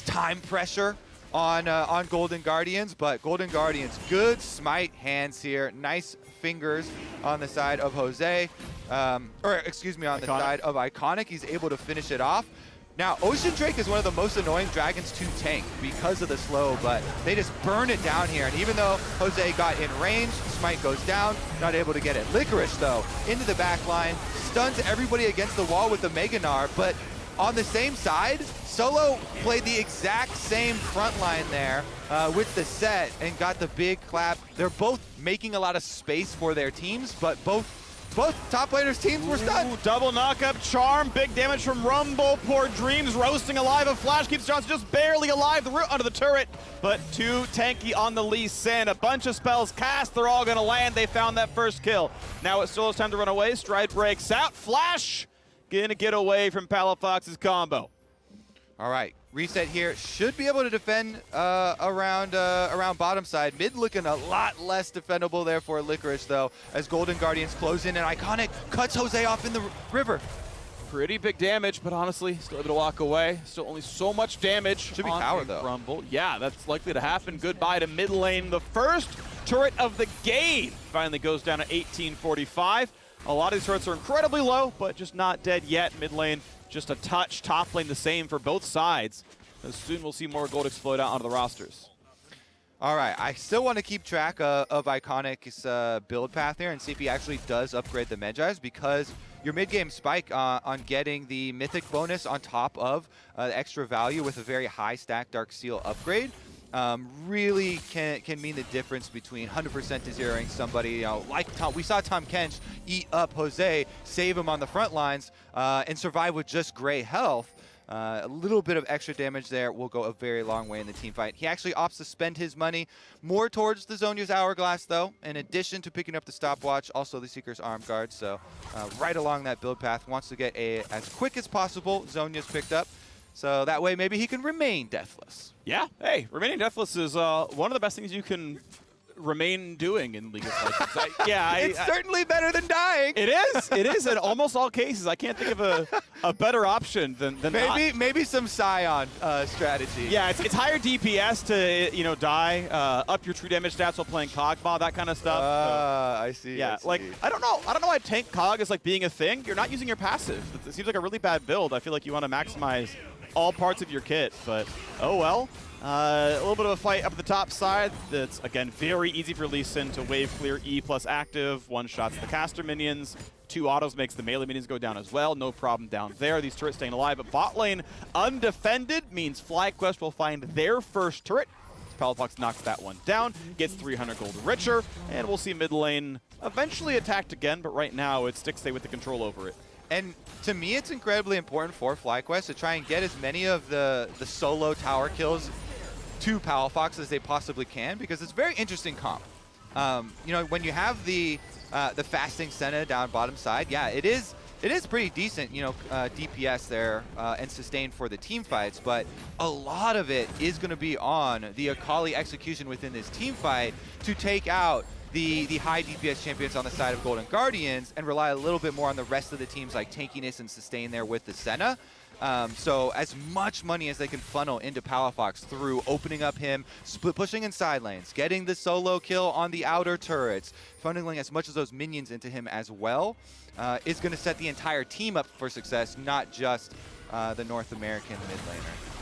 F: time pressure on Golden Guardians, but Golden Guardians, good smite hands here. Nice fingers on the side of Jose, or excuse me, on the side of Iconic. He's able to finish it off. Now, Ocean Drake is one of the most annoying dragons to tank because of the slow, but they just burn it down here. And even though Jose got in range, smite goes down, not able to get it. Licorice, though, into the back line, stuns everybody against the wall with the Mega Gnar, but on the same side, Solo played the exact same front line there with the set and got the big clap. They're both making a lot of space for their teams, but both top laners' teams were stunned.
E: Ooh, double knock-up charm, big damage from Rumble. Poor Dreams roasting alive. A flash keeps Johnson just barely alive. The root under the turret, but too tanky on the Lee Sin. A bunch of spells cast. They're all going to land. They found that first kill. Now it's Solo's time to run away. Stride breaks out. Flash going to get away from Palafox's combo.
F: All right, reset here. Should be able to defend around bottom side. Mid looking a lot less defendable there for Licorice, though, as Golden Guardians close in, and Iconic cuts Jose off in the river.
E: Pretty big damage, but honestly, still able to walk away. Still only so much damage.
F: Should be tower, though.
E: Rumble. Yeah, that's likely to happen. Goodbye to mid lane. The first turret of the game finally goes down at 1845. A lot of these turrets are incredibly low, but just not dead yet. Mid lane just a touch, top lane the same for both sides. As soon we'll see more gold explode out onto the rosters.
F: All right, I still want to keep track of Iconic's build path here and see if he actually does upgrade the Medjais, because your mid-game spike on getting the Mythic bonus on top of the extra value with a very high stack Dark Seal upgrade really can mean the difference between 100% to zeroing somebody, like Tom. We saw Tom Kench eat up Jose, save him on the front lines, and survive with just gray health. A little bit of extra damage there will go a very long way in the team fight. He actually opts to spend his money more towards the Zhonya's Hourglass, though, in addition to picking up the stopwatch, also the Seeker's Arm Guard. So right along that build path, wants to get as quick as possible. Zhonya's picked up, so that way maybe he can remain deathless.
E: Yeah, hey, remaining deathless is one of the best things you can remain doing in League of Legends.
F: It's certainly better than dying.
E: It is in almost all cases. I can't think of a better option than
F: maybe some Scion strategy.
E: Yeah, it's higher DPS to die, up your true damage stats while playing Cogma, that kind of stuff.
F: I see.
E: Yeah,
F: I see.
E: like I don't know why tank Cog is like being a thing. You're not using your passive. It seems like a really bad build. I feel like you want to maximize all parts of your kit, but oh well. A little bit of a fight up at the top side. That's, again, very easy for Lee Sin to wave clear E plus active. One-shots the caster minions. 2 autos makes the melee minions go down as well. No problem down there. These turrets staying alive. But bot lane undefended means FlyQuest will find their first turret. Palafox knocks that one down, gets 300 gold richer, and we'll see mid lane eventually attacked again, but right now it's Stixay with the control over it.
F: And to me, it's incredibly important for FlyQuest to try and get as many of the solo tower kills to Palafox as they possibly can, because it's a very interesting comp. When you have the fasting Senna down bottom side, yeah, it is pretty decent, DPS there and sustain for the team fights, but a lot of it is going to be on the Akali execution within this team fight to take out the high DPS champions on the side of Golden Guardians and rely a little bit more on the rest of the teams like tankiness and sustain there with the Senna. So as much money as they can funnel into Palafox through opening up him, split pushing in side lanes, getting the solo kill on the outer turrets, funneling as much of those minions into him as well, is going to set the entire team up for success, not just the North American mid laner.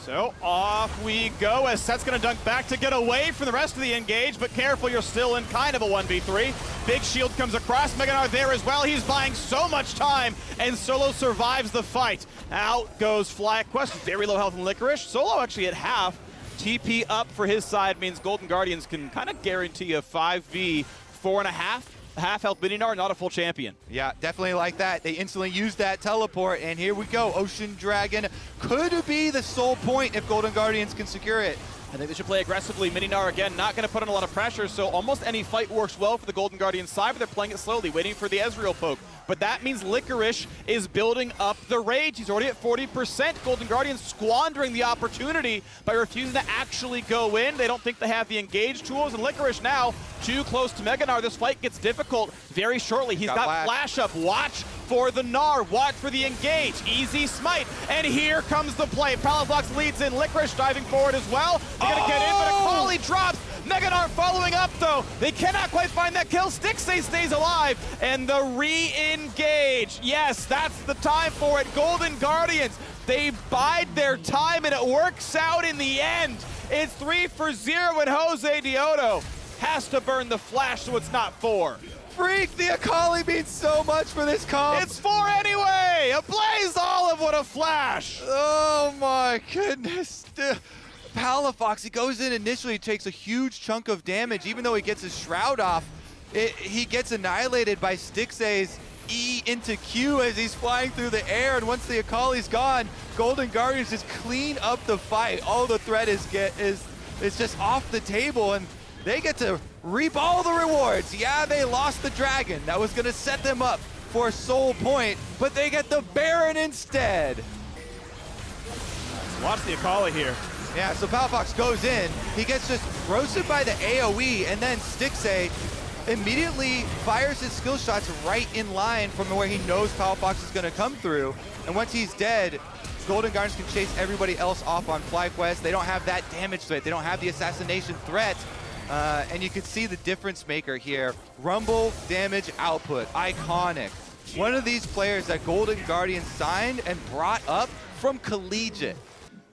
E: So off we go as Set's going to dunk back to get away from the rest of the engage, but careful, you're still in kind of a 1v3. Big shield comes across, Meganar there as well. He's buying so much time, and Solo survives the fight. Out goes FlyQuest, very low health in Licorice. Solo actually at half. TP up for his side means Golden Guardians can kind of guarantee a 5v 4.5. Half health Mininar, not a full champion.
F: Yeah, definitely like that. They instantly used that teleport, and here we go. Ocean Dragon could be the sole point if Golden Guardians can secure it.
E: I think they should play aggressively. Mininar, again, not going to put on a lot of pressure, so almost any fight works well for the Golden Guardians side, but they're playing it slowly, waiting for the Ezreal poke. But that means Licorice is building up the rage. He's already at 40%. Golden Guardians squandering the opportunity by refusing to actually go in. They don't think they have the engage tools, and Licorice now too close to Meganar. This fight gets difficult very shortly. He's got flash up. Watch for the Gnar. Watch for the engage. Easy smite. And here comes the play. Palafox leads in. Licorice diving forward as well. They're going to get in, but Akali drops. Meganar following up, though. They cannot quite find that kill. Stixay stays alive, and the re-engage. Yes, that's the time for it. Golden Guardians, they bide their time, and it works out in the end. It's 3-0, and Jose Dioto has to burn the flash, so it's not 4.
F: freak! The Akali means so much for this comp.
E: It's 4 anyway! A Blaze Olive, what a flash!
F: Oh my goodness. Palafox, he goes in initially, takes a huge chunk of damage, even though he gets his shroud off. He gets annihilated by Stixay's E into Q as he's flying through the air, and once the Akali's gone, Golden Guardians just clean up the fight. All the threat is just off the table, and they get to reap all the rewards. Yeah, they lost the dragon. That was gonna set them up for Soul Point, but they get the Baron instead.
E: Watch the Akali here.
F: Yeah, so Palafox goes in. He gets just roasted by the AoE, and then Stixay immediately fires his skill shots right in line from where he knows Palafox is going to come through. And once he's dead, Golden Guardians can chase everybody else off on FlyQuest. They don't have that damage threat. They don't have the assassination threat. And you can see the difference maker here. Rumble damage output, iconic. One of these players that Golden Guardians signed and brought up from Collegiate.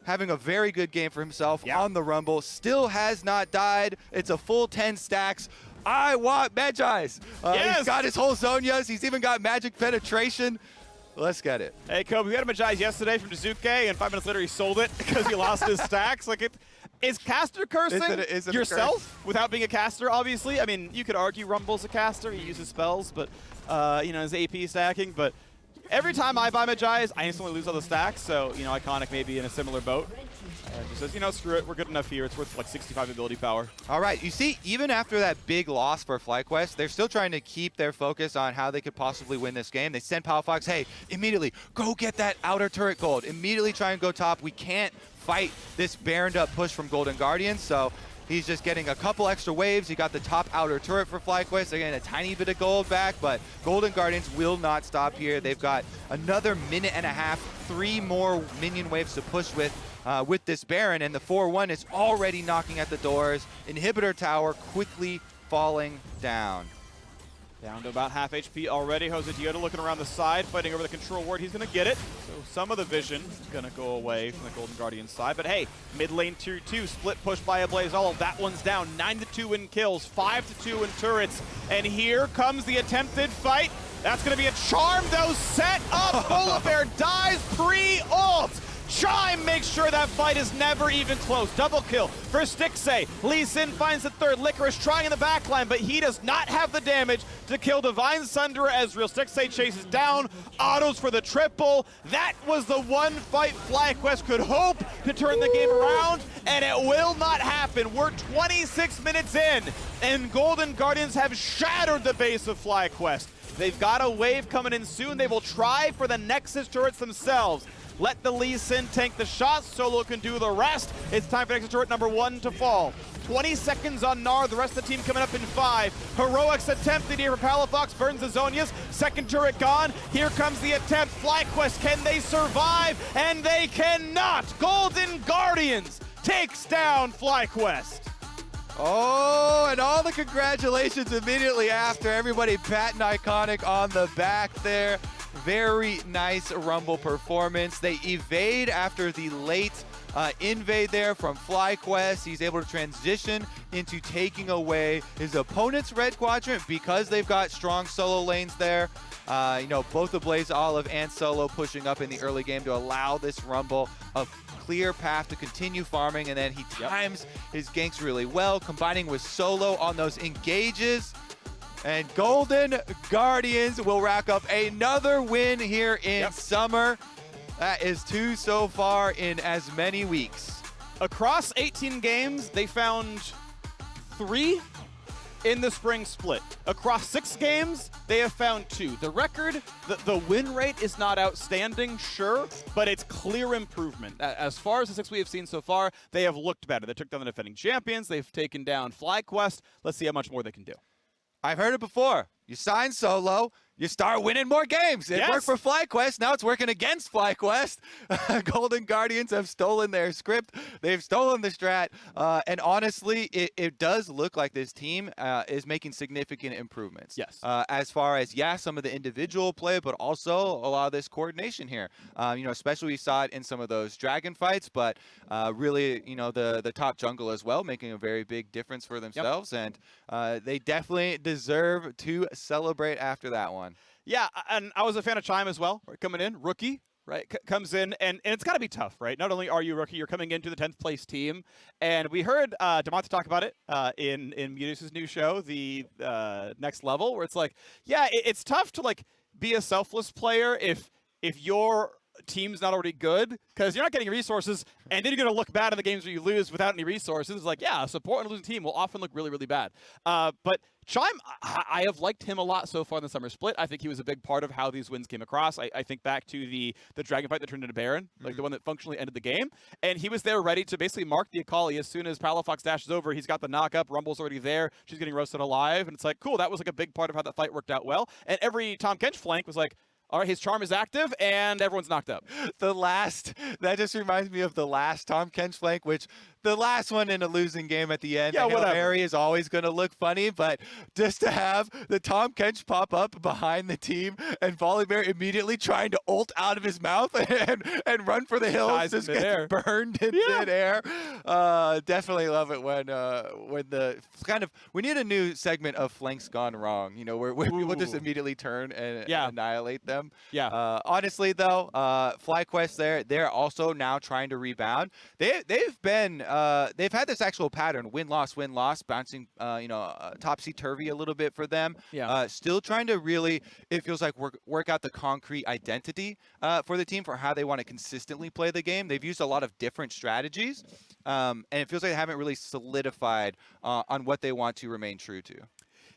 F: Having a very good game for himself on the Rumble. Still has not died. It's a full 10 stacks. I want Magi's.
E: Yes.
F: He's got his whole Zonias. He's even got magic penetration. Let's get it.
E: Hey, Kobe, we had a Magi's yesterday from Dazuke, and 5 minutes later he sold it because he lost his stacks. Like, is caster cursing
F: Is it
E: yourself without being a caster, obviously? I mean, you could argue Rumble's a caster. He uses spells, but, you know, his AP stacking. But every time I buy Magi's, I instantly lose all the stacks. So, you know, Iconic may be in a similar boat. Just says, you know, screw it. We're good enough here. It's worth like 65 ability power.
F: All right. You see, even after that big loss for FlyQuest, they're still trying to keep their focus on how they could possibly win this game. They send Palafox, hey, immediately go get that outer turret gold. Immediately try and go top. We can't fight this Baroned up push from Golden Guardians. So he's just getting a couple extra waves. He got the top outer turret for FlyQuest. They're getting a tiny bit of gold back, but Golden Guardians will not stop here. They've got another minute and a half, 3 more minion waves to push with this Baron, and the 4-1 is already knocking at the doors. Inhibitor tower quickly falling down.
E: Down to about half HP already. Jose Diota looking around the side, fighting over the control ward. He's going to get it. So some of the vision is going to go away from the Golden Guardian side. But hey, mid lane tier 2, split push by a Blaze Olive. That one's down. 9-2 in kills, 5-2 in turrets. And here comes the attempted fight. That's going to be a charm, though. Set up. Volibear dies pre-ult. Chime makes sure that fight is never even close. Double kill for Stixay. Lee Sin finds the third. Licorice trying in the backline, but he does not have the damage to kill Divine Sunderer as Real Stixay chases down. Autos for the triple. That was the one fight FlyQuest could hope to turn the game around, and it will not happen. We're 26 minutes in, and Golden Guardians have shattered the base of FlyQuest. They've got a wave coming in soon. They will try for the Nexus turrets themselves. Let the Lee Sin tank the shots. Solo can do the rest. It's time for Nexus turret number 1 to fall. 20 seconds on Gnar. The rest of the team coming up in 5. Heroics attempted here for Palafox. Burns the Zonias. Second turret gone. Here comes the attempt. FlyQuest, can they survive? And they cannot. Golden Guardians takes down FlyQuest.
F: Oh, and all the congratulations immediately after. Everybody patting Iconic on the back there. Very nice Rumble performance. They evade after the late invade there from FlyQuest. He's able to transition into taking away his opponent's red quadrant because they've got strong solo lanes there. You know, both the Blaze Olive and Solo pushing up in the early game to allow this Rumble a clear path to continue farming, and then he times his ganks really well, combining with Solo on those engages. And Golden Guardians will rack up another win here in summer. That is 2 so far in as many weeks.
E: Across 18 games, they found 3 in the spring split. Across 6 games, they have found 2. The record, the win rate is not outstanding, sure, but it's clear improvement. As far as the 6 we have seen so far, they have looked better. They took down the defending champions. They've taken down FlyQuest. Let's see how much more they can do.
F: I've heard it before. You sign Solo, you start winning more games. It worked for FlyQuest. Now it's working against FlyQuest. Golden Guardians have stolen their script. They've stolen the strat. And honestly, it does look like this team is making significant improvements.
E: Yes.
F: As far as, some of the individual play, but also a lot of this coordination here. Especially we saw it in some of those dragon fights, but really, the top jungle as well, making a very big difference for themselves. And they definitely deserve to celebrate after that one.
E: Yeah, and I was a fan of Chime as well, coming in, rookie. Right, comes in, and it's got to be tough, right? Not only are you a rookie, you're coming into the 10th place team, and we heard DeMonte talk about it in Mutus's new show, the Next Level, where it's like, it's tough to like be a selfless player if your team's not already good, because you're not getting resources, and then you're going to look bad in the games where you lose without any resources. It's like, a support and a losing team will often look really, really bad. But Chime, I have liked him a lot so far in the Summer Split. I think he was a big part of how these wins came across. I think back to the Dragon fight that turned into Baron, like the one that functionally ended the game. And he was there ready to basically mark the Akali as soon as Palafox dashes over. He's got the knock-up. Rumble's already there. She's getting roasted alive. And it's like, cool, that was like a big part of how that fight worked out well. And every Tahm Kench flank was like, all right, his charm is active, and everyone's knocked up.
F: That just reminds me of the last Tahm Kench flank, which the last one in a losing game at the end.
E: Yeah, whatever.
F: Mary is always going to look funny, but just to have the Tahm Kench pop up behind the team and Volibear immediately trying to ult out of his mouth and run for the hills, just get burned in midair. Definitely love it when the we need a new segment of flanks gone wrong. Where people just immediately turn and annihilate them.
E: Yeah.
F: Honestly, though, FlyQuest they're also now trying to rebound. They've had this actual pattern, win-loss, bouncing, topsy-turvy a little bit for them.
E: Yeah.
F: Still trying to really, it feels like, work out the concrete identity for the team for how they want to consistently play the game. They've used a lot of different strategies, and it feels like they haven't really solidified on what they want to remain true to.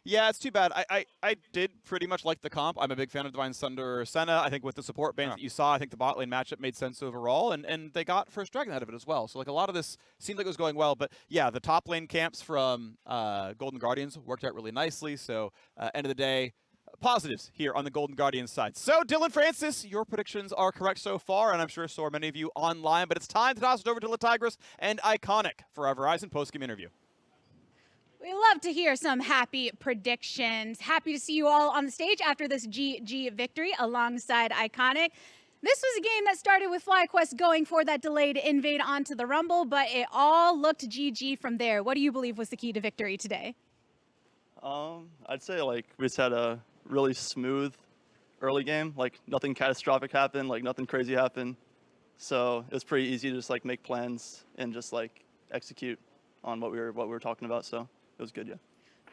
E: Yeah, it's too bad. I did pretty much like the comp. I'm a big fan of Divine Sunder Senna. I think with the support bans that you saw, I think the bot lane matchup made sense overall, and they got first dragon out of it as well. So like a lot of this seemed like it was going well, but yeah, the top lane camps from Golden Guardians worked out really nicely. So end of the day, positives here on the Golden Guardians side. So Dylan Francis, your predictions are correct so far, and I'm sure so are many of you online, but it's time to toss it over to Tigris and Iconic for our Verizon postgame interview.
A: We love to hear some happy predictions. Happy to see you all on the stage after this GG victory alongside Iconic. This was a game that started with FlyQuest going for that delayed invade onto the Rumble, but it all looked GG from there. What do you believe was the key to victory today?
G: I'd say like we just had a really smooth early game. Like nothing catastrophic happened, like nothing crazy happened. So it was pretty easy to just like make plans and just like execute on what we were talking about. So it was good, yeah.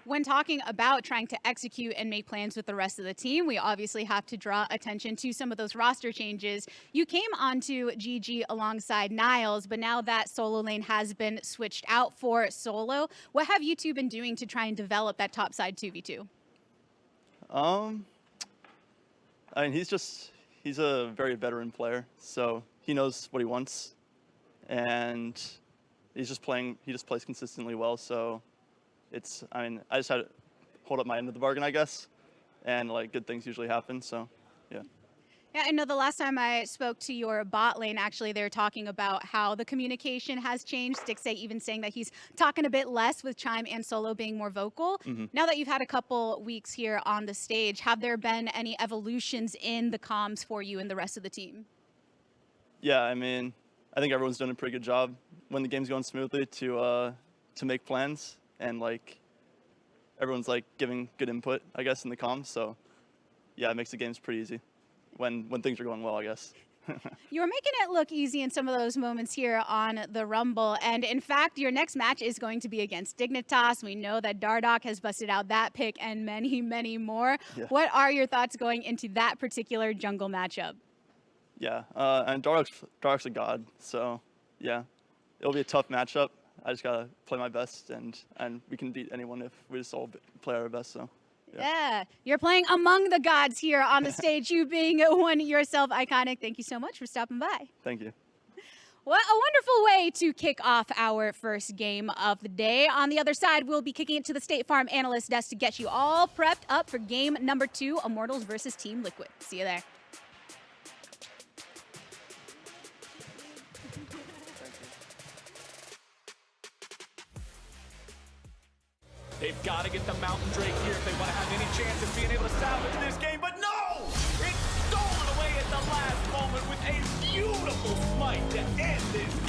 A: When talking about trying to execute and make plans with the rest of the team, we obviously have to draw attention to some of those roster changes. You came onto GG alongside Niles, but now that solo lane has been switched out for solo, what have you two been doing to try and develop that top side 2v2?
G: I mean, he's a very veteran player, so he knows what he wants, and he just plays consistently well, so I just had to hold up my end of the bargain, I guess, and like good things usually happen, so yeah.
A: Yeah, I know the last time I spoke to your bot lane, actually, they were talking about how the communication has changed. Stixay even saying that he's talking a bit less with Chime and Solo being more vocal. Mm-hmm. Now that you've had a couple weeks here on the stage, have there been any evolutions in the comms for you and the rest of the team?
G: Yeah, I mean, I think everyone's done a pretty good job when the game's going smoothly to make plans, and like everyone's like giving good input, I guess, in the comms. So yeah, it makes the games pretty easy when things are going well, I guess.
A: You're making it look easy in some of those moments here on the Rumble. And in fact, your next match is going to be against Dignitas. We know that Dardoch has busted out that pick and many, many more. Yeah. What are your thoughts going into that particular jungle matchup?
G: Yeah, and Dardoch's a god, so yeah, it'll be a tough matchup. I just gotta play my best, and we can beat anyone if we just all play our best, so.
A: Yeah, you're playing among the gods here on the stage, you being one yourself, Iconic. Thank you so much for stopping by.
G: Thank you.
A: What a wonderful way to kick off our first game of the day. On the other side, we'll be kicking it to the State Farm analyst desk to get you all prepped up for game number 2, Immortals versus Team Liquid. See you there.
H: They've got to get the Mountain Drake here if they want to have any chance of being able to salvage this game, but no! It's stolen away at the last moment with a beautiful smite to end this